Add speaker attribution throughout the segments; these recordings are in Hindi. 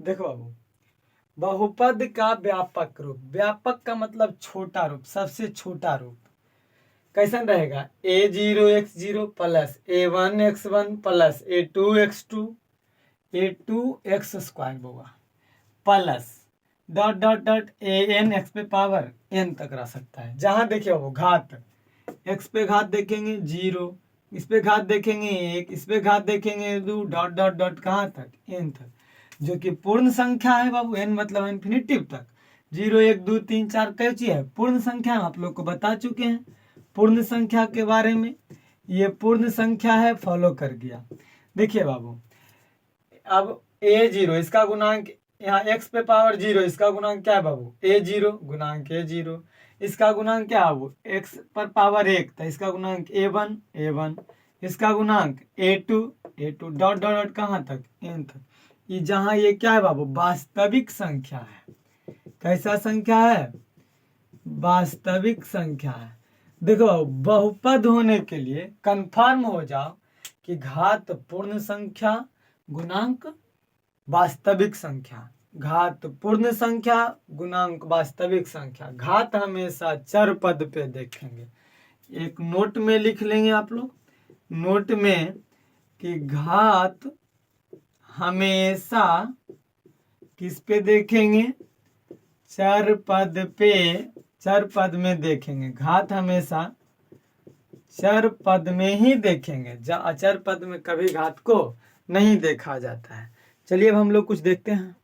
Speaker 1: देखो बाबू, बहुपद का व्यापक रूप, व्यापक का मतलब छोटा रूप, सबसे छोटा रूप कैसन रहेगा? a0x0 plus a1x1 plus a2x2 a2x² होगा plus dot dot dot an x पे पावर n तक रह सकता है। जहां देखिए वो घात, x पे घात देखेंगे 0, इस पे घात देखेंगे 1, इस पे घात देखेंगे 2, डॉट डॉट डॉट कहाँ तक? n तक, जो कि पूर्ण संख्या है बाबू। n मतलब इन्फिनिटिव तक। 0 1 2 3 4 कैसी है? पूर्ण संख्या। हम आप लोग को बता चुके हैं पूर्ण संख्या के बारे में। ये पूर्ण संख्या है, फॉलो कर गया। देखिए बाबू, अब a0 इसका गुणांक, यहाँ x पे पावर 0 इसका गुणांक क्या है बाबू? a0 गुणांक a0। इसका गुणांक क्या है? x पर पावर 1 तो इसका गुणांक a1 इसका गुणांक a2 डॉट डॉट डॉट कहाँ तक? n तक। ये जहाँ ये क्या है बाबू? वास्तविक संख्या है। कैसा संख्या है? वास्तविक संख्या है। देखो बाबू, बहुपद होने के लिए कंफर्म हो जाओ कि घात पूर्ण संख्या गुणांक वास्तविक संख्या, घात पूर्ण संख्या गुणांक वास्तविक संख्या। घात हमेशा चर पद पे देखेंगे। एक नोट में लिख लेंगे आप लोग, नोट में, कि घात हमेशा किस पे देखेंगे? चर पद पे, चर पद में देखेंगे। घात हमेशा चर पद में ही देखेंगे, अचर पद में कभी घात को नहीं देखा जाता है। चलिए अब हम लोग कुछ देखते हैं।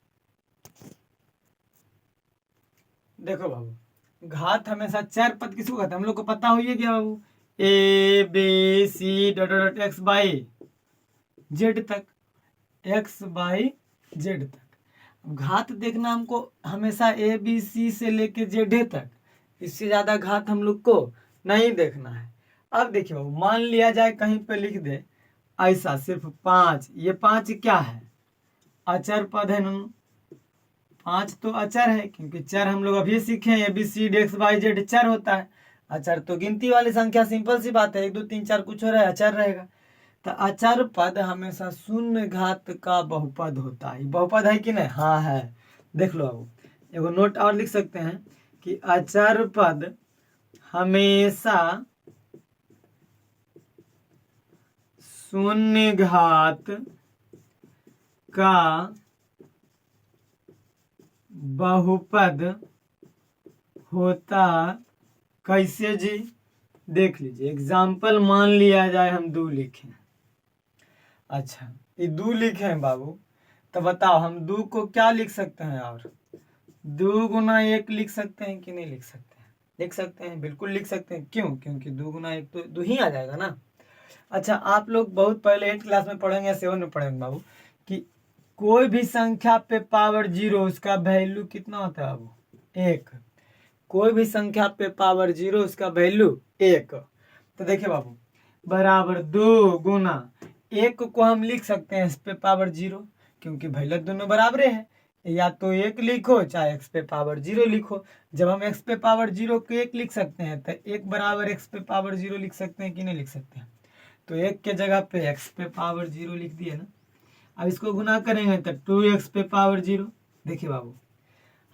Speaker 1: देखो बाबू, घात हमेशा चर पद किसको कहते हैं? हम लोग को पता हुई है क्या बाबू? A B C dot dot X by Z तक, एक्स बाई जेड तक। घात देखना हमको हमेशा ए बी सी से लेके जेड तक, इससे ज्यादा घात हम लोग को नहीं देखना है। अब देखिए बाबू, मान लिया जाए कहीं पे लिख दे ऐसा सिर्फ 5, ये 5 क्या है? अचर पद है ना। 5 तो अचर है, क्योंकि चर हम लोग अभी सीखे हैं, ABCD XYZ चर होता है। अचर तो गिनती वाली संख्या, सिंपल सी बात है, 1 2 3 4 कुछ हो रहा है, अचर रहेगा। तो अचर पद हमेशा शून्य घात का बहुपद होता है। बहुपद है कि नहीं? हाँ है। देख लो अब एगो नोट और लिख सकते हैं कि अचर पद हमेशा शून्य घात का बहुपद होता। कैसे जी? देख लीजिए, एग्जाम्पल मान लिया जाए हम 2 लिखें। अच्छा, ये 2 लिखे हैं बाबू, तो बताओ हम 2 को क्या लिख सकते हैं? और 2 गुना 1 लिख सकते हैं कि नहीं लिख सकते हैं? लिख सकते हैं, बिल्कुल लिख सकते हैं। क्यों? क्योंकि 2 गुना 1 तो 2 ही आ जाएगा ना। अच्छा, आप लोग बहुत पहले 8 क्लास में पढ़ेंगे या 7 में पढ़ेंगे बाबू, कि कोई भी संख्या पे पावर 0 उसका वैल्यू कितना होता है बाबू? 1। कोई भी संख्या पे पावर 0 उसका वैल्यू 1। तो देखिए बाबू, बराबर 2 गुना 1 को हम लिख सकते हैं इस पे पावर 0, क्योंकि वैल्यू दोनों बराबर है। या तो 1 लिखो चाहे x पे पावर 0 लिखो। जब हम x पे पावर 0 को 1 लिख सकते हैं तो 1 बराबर x पे पावर 0 लिख सकते हैं कि नहीं लिख सकते हैं? तो 1 के जगह पे x पे पावर 0 लिख दिए ना। अब इसको गुना करेंगे तो 2x पे पावर 0। देखिए बाबू,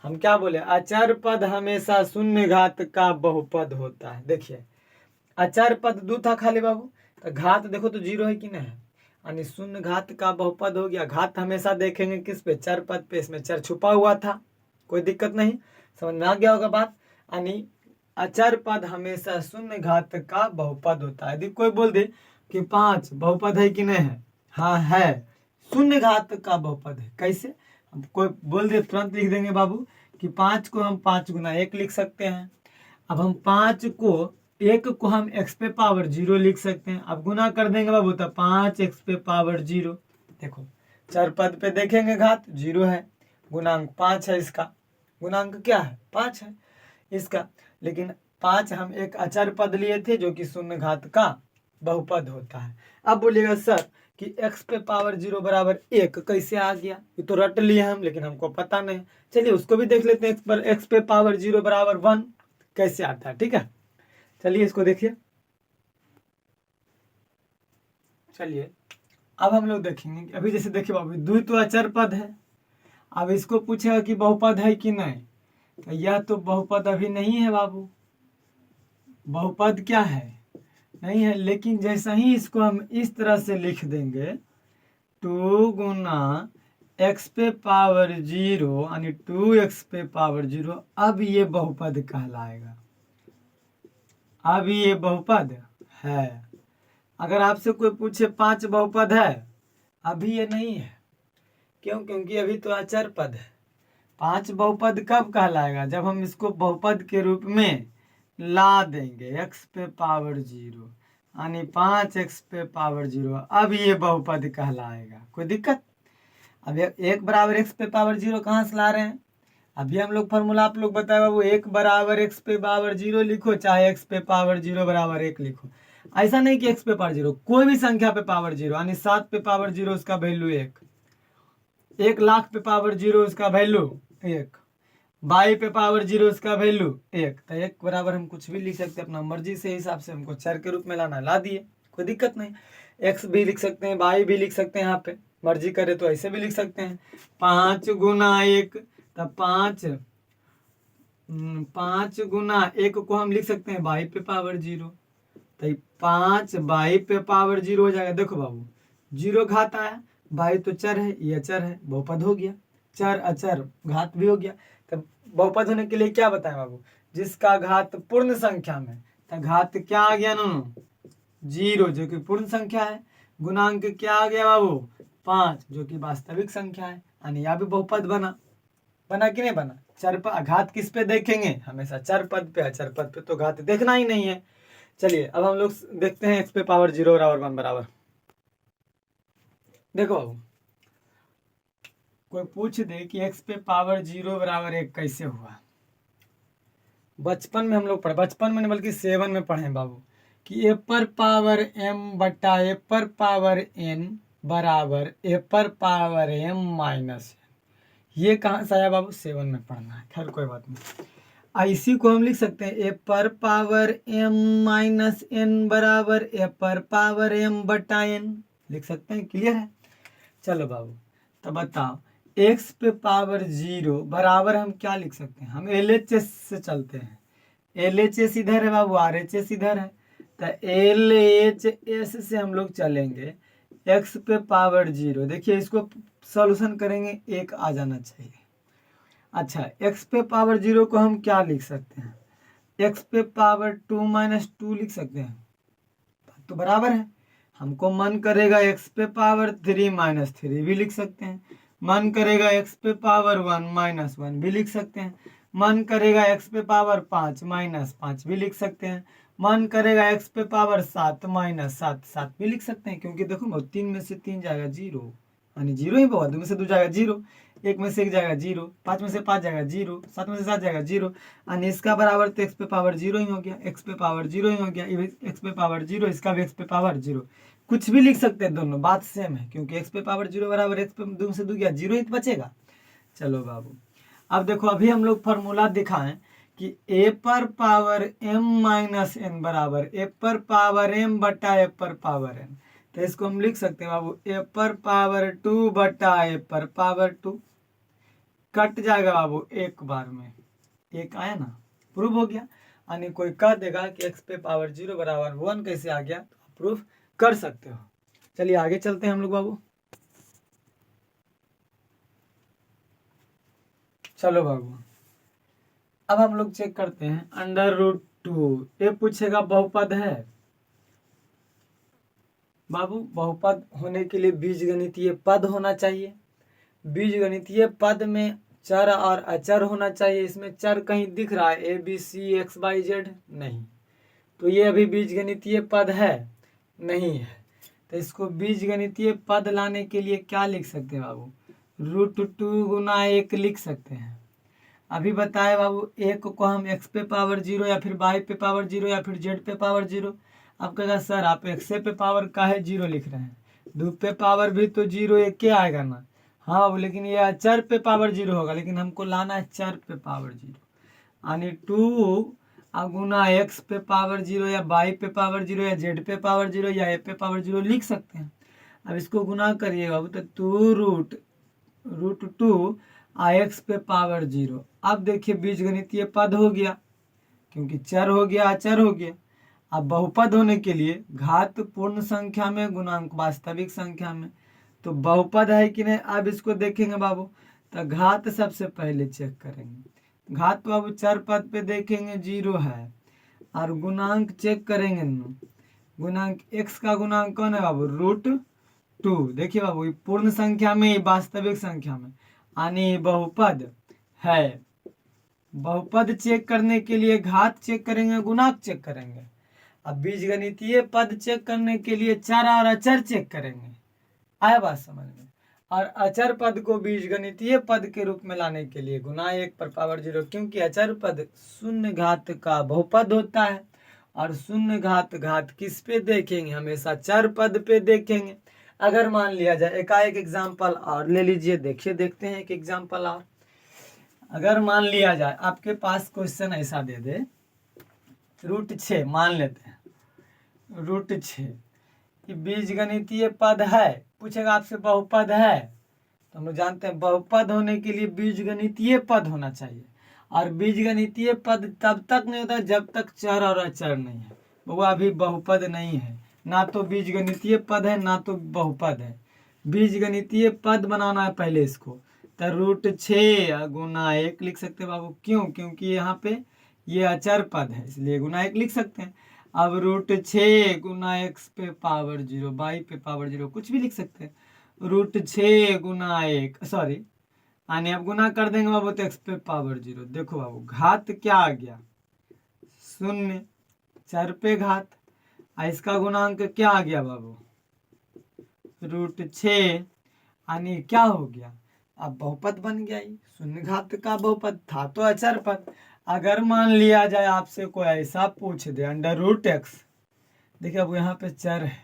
Speaker 1: हम क्या बोले? अचर पद हमेशा शून्य घात का बहुपद होता है। देखिए, अचर पद 2 था खाली बाबू, तो घात देखो तो 0 है कि नहीं है, यानी शून्य घात का बहुपद हो गया। घात हमेशा देखेंगे किस पे? चर पद पे। इसमें चर छुपा हुआ था, कोई दिक्कत नहीं, समझ में आ गया होगा बात। यानी अचर पद हमेशा शून्य घात का बहुपद होता है। यदि कोई बोल दे कि 5 बहुपद है कि नहीं है? हाँ है, शून्य घात का बहुपद है। कैसे? हम कोई बोल दे तुरंत लिख देंगे बाबू कि 5 को हम 5 गुना 1 लिख सकते हैं। अब हम 5 को 1 को हम x पे पावर 0 लिख सकते हैं। अब गुना कर देंगे बाबू तो 5x पे पावर 0। देखो, चर पद पे देखेंगे घात 0 है, गुणांक 5 है, इसका गुणांक क्या है? 5 है इसका। लेकिन 5 हम एक अचर पद लिए थे जो कि शून्य घात का बहुपद होता है। अब बोलिएगा सर कि x पे पावर 0 बराबर 1 कैसे आ गया? ये तो रट लिए हम, लेकिन हमको पता नहीं। चलिए उसको भी देख लेते हैं। x पे पावर 0 बराबर 1 कैसे आता है? ठीक है, चलिए इसको देखिए। चलिए अब हम लोग देखेंगे, अभी जैसे देखिए बाबू, 2 तो अचर पद है। अब इसको पूछेगा कि बहुपद है कि नहीं, तो यह तो बहुपद अभी नहीं है बाबू, बहुपद क्या है, नहीं है। लेकिन जैसा ही इसको हम इस तरह से लिख देंगे 2 गुना x पे पावर 0 यानी 2x पे पावर 0, अब ये बहुपद कहलाएगा, अब ये बहुपद है। अगर आपसे कोई पूछे 5 बहुपद है, अभी ये नहीं है, क्यों? क्योंकि अभी तो अचर पद है। 5 बहुपद कब कहलाएगा? जब हम इसको बहुपद के रूप में ला देंगे x पे पावर 0 यानी 5x पे पावर 0, अब ये बहुपद कहलाएगा। कोई दिक्कत? अब 1 बराबर x पे पावर 0 कहाँ से ला रहे हैं? अभी हम लोग फॉर्मूला आप लोग बताए बाबू, 1 बराबर x पे पावर 0 लिखो, चाहे x पे पावर 0 बराबर 1 लिखो। ऐसा नहीं कि x पे पावर 0, कोई भी संख्या पे पावर 0 यानी 7 पे पावर 0 उसका वैल्यू 1, 1 लाख पे पावर 0 उसका वैल्यू 1, 22 पे पावर 0 उसका वैल्यू 1। तो 1 बराबर हम कुछ भी लिख सकते हैं, अपना मर्जी से हिसाब से हमको चर के रूप में लाना, ला दिए, कोई दिक्कत नहीं। x भी लिख सकते हैं, y भी लिख सकते हैं, यहाँ पे मर्जी करे तो ऐसे भी लिख सकते हैं। 5 गुना 1, तब 5 गुना 1 को हम लिख सकते हैं y पे पावर 0, तो 5 y पे पावर 0 हो जाएगा। देखो बाबू, 0 घात आया, y तो चर है, ये अचर है, बहुपद हो गया, चर अचर घात भी हो गया। तब बहुपद होने के लिए क्या बताएं बाबू? जिसका घात पूर्ण संख्या में, तो घात क्या आ गया नो? 0 जो कि पूर्ण संख्या है, गुणांक क्या आ गया बाबू? 5 जो कि वास्तविक संख्या है, यानी यह भी बहुपद बना। बना कि नहीं बना? चर पर घात किस पे देखेंगे? हमेशा चर पद पे, अचर पद पे तो घात देखना ही नहीं है। चलिए अब हम लोग देखते हैं x पे पावर 0 बराबर 1 बराबर। देखो बाबू, कोई पूछ दे कि x पे पावर 0 बराबर 1 कैसे हुआ? बचपन में हम लोग पढ़े, बचपन में नहीं बल्कि 7 में पढ़े बाबू, कि a पर पावर m बटा a पर पावर n बराबर a पर पावर m माइनस n। ये कहाँ से आया बाबू? 7 में पढ़ना है, खैर कोई बात नहीं। इसी को हम लिख सकते हैं a पर पावर m माइनस n बराबर a पर पावर m बटा n, लिख सकते हैं। क्लियर है? चलो बाबू, तो बताओ x पे पावर 0 बराबर हम क्या लिख सकते हैं? हम LHS से चलते हैं, LHS इधर है बाबू, RHS इधर है, तो LHS से हम लोग चलेंगे x पे पावर 0। देखिए इसको सॉल्यूशन करेंगे, 1 आ जाना चाहिए। अच्छा, x पे पावर 0 को हम क्या लिख सकते हैं? x पे पावर 2 माइनस 2 लिख सकते हैं, तो बराबर है। हमको मन करेगा x पे पावर 3 माइनस 3 भी लिख सकते हैं, मन करेगा x पे पावर 1 माइनस 1 भी लिख सकते हैं, मन करेगा x पे पावर 5 माइनस 5 भी लिख सकते हैं, मन करेगा x पे पावर 7 माइनस 7 भी लिख सकते हैं। क्योंकि देखो 3 में से 3 जाएगा 0, यानी 0 ही बहुत, 2 में से 2 जाएगा 0, 1 में से 1 जाएगा 0, 5 में से 5 जाएगा 0, 7 में से 7 जाएगा 0, यानी इसका बराबर तो x पे पावर 0 ही हो गया, x पे पावर 0 ही हो गया, x पे पावर 0, इसका भी x पे पावर 0, कुछ भी लिख सकते हैं, दोनों बात सेम है। क्योंकि x पे पावर 0 बराबर x पे 2 से 2 गया 0 ही बचेगा। चलो बाबू, अब देखो अभी हम लोग फॉर्मूला दिखाएं कि a पर पावर m माइनस n बराबर a पर पावर m बटा a पर पावर n, तो इसको हम लिख सकते हैं बाबू a पर पावर 2 बटा a पर पावर 2, कट जाएगा बाबू एक बार में, एक आया ना, प्रूफ हो गया। यानी कोई कह देगा कि x पे पावर 0 बराबर 1 कैसे आ गया, तो प्रूफ कर सकते हो। चलिए आगे चलते हैं हम लोग बाबू। चलो बाबू, अब हम लोग चेक करते हैं √2। ये पूछेगा बहुपद है बाबू, बहुपद होने के लिए बीजगणितीय पद होना चाहिए। बीजगणितीय पद में चर और अचर होना चाहिए। इसमें चर कहीं दिख रहा है ABCXYZ? नहीं, तो ये अभी बीजगणितीय पद है नहीं है। तो इसको बीजगणितीय पद लाने के लिए क्या लिख सकते हैं बाबू? √2 गुना 1 लिख सकते हैं। अभी बताए बाबू, 1 को हम x पे पावर 0 या फिर y पे पावर 0 या फिर z पे पावर 0। अब कहेगा सर आप x पे पावर काहे 0 लिख रहे हैं? 2 पे पावर भी तो 0 एक के आएगा ना। हाँ बाबू, लेकिन ये चर पे पावर 0 होगा, लेकिन हमको लाना है चर पे पावर 0, यानी 2 गुना x पे पावर 0 या y पे पावर 0 या z पे पावर 0 या a पे पावर 0 लिख सकते हैं। अब इसको गुना करिए बाबू, तो 2 √2 x पे पावर 0। अब देखिए बीजगणितीय पद हो गया, क्योंकि चर हो गया अचर हो गया। अब बहुपद होने के लिए घात पूर्ण संख्या में गुणांक वास्तविक संख्या में, तो बहुपद है कि नहीं अब इसको देखेंगे बाबू। तो घात सबसे पहले चेक करेंगे, घात तो बाबू चर पद पे देखेंगे 0 है, और गुणांक चेक करेंगे न, गुणांक x का गुणांक कौन है बाबू, √2। देखिए बाबू ये पूर्ण संख्या में वास्तविक संख्या में, यानी बहुपद है। बहुपद चेक करने के लिए घात चेक करेंगे, गुणांक चेक करेंगे। अब बीजगणितीय पद चेक करने के लिए चर और अचर चेक करेंगे। आया बात समझ में। और अचर पद को बीजगणितीय पद के रूप में लाने के लिए गुना 1 पर पावर 0, क्योंकि अचर पद शून्य घात का बहुपद होता है। और शून्य घात किस पे देखेंगे, हमेशा चर पद पे देखेंगे। अगर मान लिया जाए एक एग्जाम्पल और ले लीजिए, देखिए देखते हैं एक एग्जाम्पल और। अगर मान लिया जाए आपके पास क्वेश्चन ऐसा दे दे, √6 मान लेते हैं, √6 ये बीजगणितीय पद है, पूछेगा आपसे बहुपद है, तो हम लोग जानते हैं बहुपद होने के लिए बीजगणितीय पद होना चाहिए। और बीजगणितीय पद तब तक नहीं होता जब तक चर और अचर नहीं है। वो अभी बहुपद नहीं है, ना तो बीजगणितीय पद है ना तो बहुपद है। बीजगणितीय पद बनाना है पहले इसको, तो √6 गुना 1 लिख सकते हैं बाबू। क्यों, क्योंकि यहाँ पे ये अचर पद है, इसलिए गुना 1 लिख सकते हैं। अब √6 गुना x पे पावर 0, y पे पावर 0 कुछ भी लिख सकते हैं। √6 गुना 1 सॉरी, यानी अब गुना कर देंगे बाबू तो x पे पावर 0। देखो बाबू घात क्या आ गया, 0, चर पे घात, इसका गुणांक क्या आ गया बाबू, √6, यानी क्या हो गया, अब बहुपद बन गया। ये शून्य घात का बहुपद था तो अचर पद। अगर मान लिया जाए आपसे कोई ऐसा पूछ दे √x, देखिए अब यहाँ पे चर है,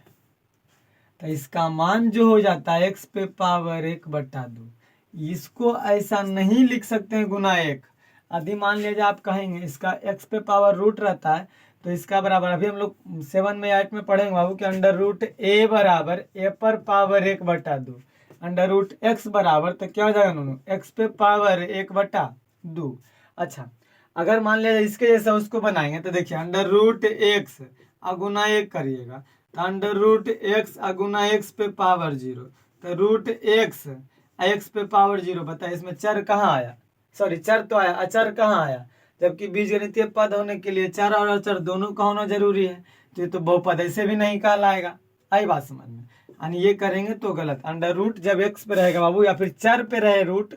Speaker 1: तो इसका मान जो हो जाता है x पे पावर 1/2। इसको ऐसा नहीं लिख सकते हैं गुना 1। यदि मान लिया जाए आप कहेंगे इसका x पे पावर रूट रहता है, तो इसका बराबर अभी हम लोग 7 में 8 में पढ़ेंगे बाबू कि √a बराबर a पर पावर 1/2, √x बराबर तो क्या हो जाएगा दोनों, x पे पावर 1/2। अच्छा अगर मान लिया जाए इसके जैसा उसको बनाएंगे, तो देखिए √x अगुना 1 करिएगा, तो √x अगुना x पे पावर 0, तो √x x पे पावर 0। बताइए इसमें चर कहाँ आया, सॉरी चर तो आया, अचर कहाँ आया, जबकि बीजगणितीय पद होने के लिए चर और अचर दोनों का होना जरूरी है। तो ये तो बहुपद ऐसे भी नहीं कहलाएगा। आई बात समझ में, यानी ये करेंगे तो गलत। √ जब x पे रहेगा बाबू या फिर चर पे रहे रूट,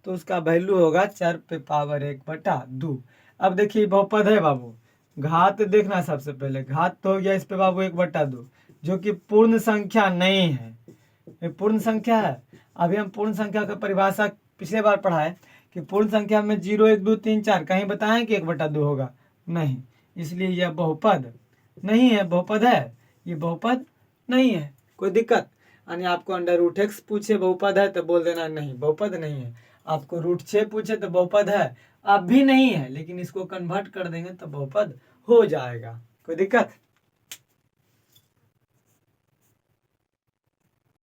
Speaker 1: तो उसका वैल्यू होगा चर पे पावर 1/2। अब देखिए बहुपद है बाबू, घात देखना सबसे पहले, घात तो हो गया इस पे बाबू 1/2, जो कि पूर्ण संख्या नहीं है। ये पूर्ण संख्या है। अभी हम पूर्ण संख्या का परिभाषा पिछले बार पढ़ा है कि पूर्ण संख्या में 0 1 2 3 4 कहीं बताएं कि 1/2 होगा, नहीं, इसलिए यह बहुपद नहीं है। बहुपद है, ये बहुपद नहीं है। कोई दिक्कत, यानी आपको √x पूछे बहुपद है तो बोल देना नहीं बहुपद नहीं है। आपको √6 पूछे तो बहुपद है, अब भी नहीं है, लेकिन इसको कन्वर्ट कर देंगे तो बहुपद हो जाएगा। कोई दिक्कत।